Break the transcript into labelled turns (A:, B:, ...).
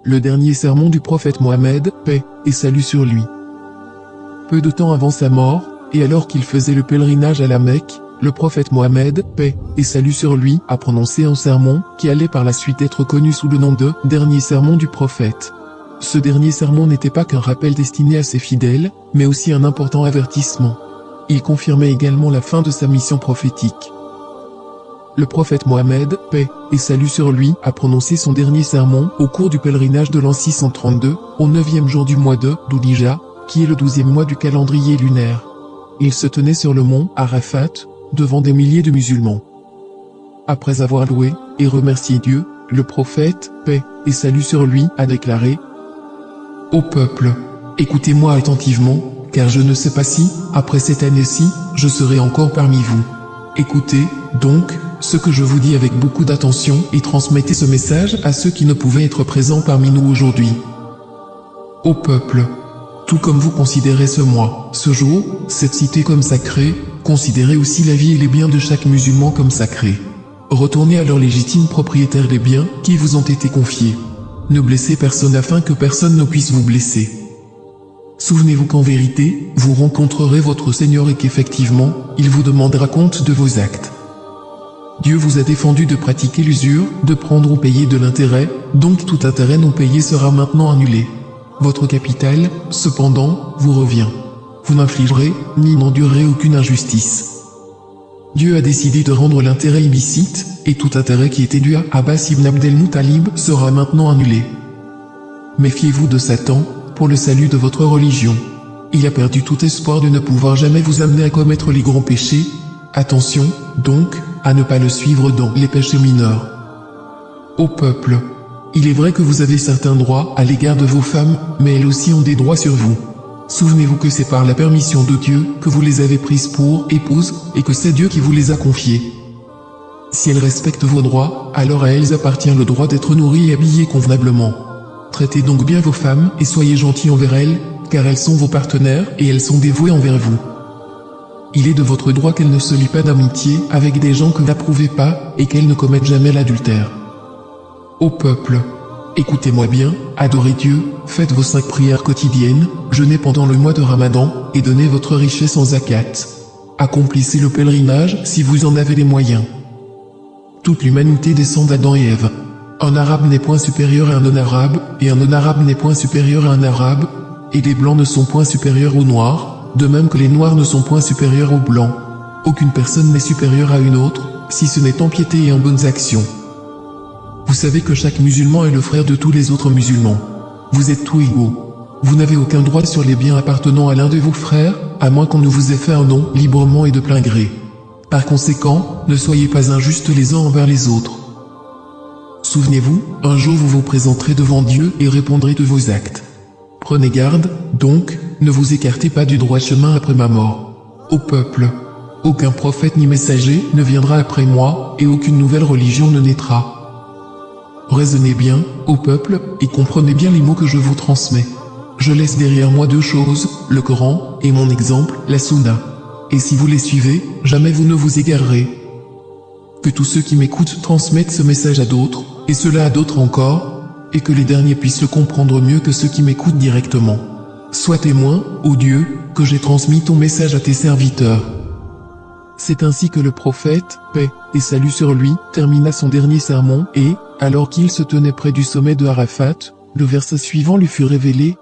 A: le dernier sermon du prophète Mohammed, paix et salut sur lui. Peu de temps avant sa mort, et alors qu'il faisait le pèlerinage à la Mecque, le prophète Mohammed, paix et salut sur lui, a prononcé un sermon qui allait par la suite être connu sous le nom de « dernier sermon du prophète ». Ce dernier sermon n'était pas qu'un rappel destiné à ses fidèles, mais aussi un important avertissement. Il confirmait également la fin de sa mission prophétique. Le prophète Mohammed, paix et salut sur lui, a prononcé son dernier sermon au cours du pèlerinage de l'an 632, au 9e jour du mois de Dhul-Hijja, qui est le 12e mois du calendrier lunaire. Il se tenait sur le mont Arafat, devant des milliers de musulmans. Après avoir loué et remercié Dieu, le prophète, paix et salut sur lui, a déclaré : Ô peuple, écoutez-moi attentivement, car je ne sais pas si, après cette année-ci, je serai encore parmi vous. Écoutez, donc, ce que je vous dis avec beaucoup d'attention et transmettez ce message à ceux qui ne pouvaient être présents parmi nous aujourd'hui. Ô peuple, tout comme vous considérez ce mois, ce jour, cette cité comme sacrée, considérez aussi la vie et les biens de chaque musulman comme sacrés. Retournez à leurs légitimes propriétaires les biens qui vous ont été confiés. Ne blessez personne afin que personne ne puisse vous blesser. Souvenez-vous qu'en vérité, vous rencontrerez votre Seigneur et qu'effectivement, il vous demandera compte de vos actes. Dieu vous a défendu de pratiquer l'usure, de prendre ou payer de l'intérêt, donc tout intérêt non payé sera maintenant annulé. Votre capital, cependant, vous revient. Vous n'infligerez, ni n'endurerez aucune injustice. Dieu a décidé de rendre l'intérêt illicite, et tout intérêt qui était dû à Abbas ibn Abdel-Muttalib sera maintenant annulé. Méfiez-vous de Satan, pour le salut de votre religion. Il a perdu tout espoir de ne pouvoir jamais vous amener à commettre les grands péchés. Attention, donc, à ne pas le suivre dans les péchés mineurs. Ô peuple, il est vrai que vous avez certains droits à l'égard de vos femmes, mais elles aussi ont des droits sur vous. Souvenez-vous que c'est par la permission de Dieu que vous les avez prises pour épouses, et que c'est Dieu qui vous les a confiées. Si elles respectent vos droits, alors à elles appartient le droit d'être nourries et habillées convenablement. Traitez donc bien vos femmes et soyez gentils envers elles, car elles sont vos partenaires et elles sont dévouées envers vous. Il est de votre droit qu'elles ne se lient pas d'amitié avec des gens que vous n'approuvez pas et qu'elles ne commettent jamais l'adultère. Ô peuple, écoutez-moi bien, adorez Dieu, faites vos 5 prières quotidiennes, jeûnez pendant le mois de Ramadan et donnez votre richesse en zakat. Accomplissez le pèlerinage si vous en avez les moyens. Toute l'humanité descend d'Adam et Ève. Un arabe n'est point supérieur à un non-arabe, et un non-arabe n'est point supérieur à un arabe, et les blancs ne sont point supérieurs aux noirs, de même que les noirs ne sont point supérieurs aux blancs. Aucune personne n'est supérieure à une autre, si ce n'est en piété et en bonnes actions. Vous savez que chaque musulman est le frère de tous les autres musulmans. Vous êtes tous égaux. Vous n'avez aucun droit sur les biens appartenant à l'un de vos frères, à moins qu'on ne vous ait fait un nom librement et de plein gré. Par conséquent, ne soyez pas injustes les uns envers les autres. Souvenez-vous, un jour vous vous présenterez devant Dieu et répondrez de vos actes. Prenez garde, donc, ne vous écartez pas du droit chemin après ma mort. Ô peuple, aucun prophète ni messager ne viendra après moi, et aucune nouvelle religion ne naîtra. Raisonnez bien, ô peuple, et comprenez bien les mots que je vous transmets. Je laisse derrière moi 2 choses, le Coran, et mon exemple, la Sunna. Et si vous les suivez, jamais vous ne vous égarerez. Que tous ceux qui m'écoutent transmettent ce message à d'autres, et cela à d'autres encore, et que les derniers puissent le comprendre mieux que ceux qui m'écoutent directement. Sois témoin, ô Dieu, que j'ai transmis ton message à tes serviteurs. C'est ainsi que le prophète, paix et salut sur lui, termina son dernier sermon et, alors qu'il se tenait près du sommet de Arafat, le verset suivant lui fut révélé,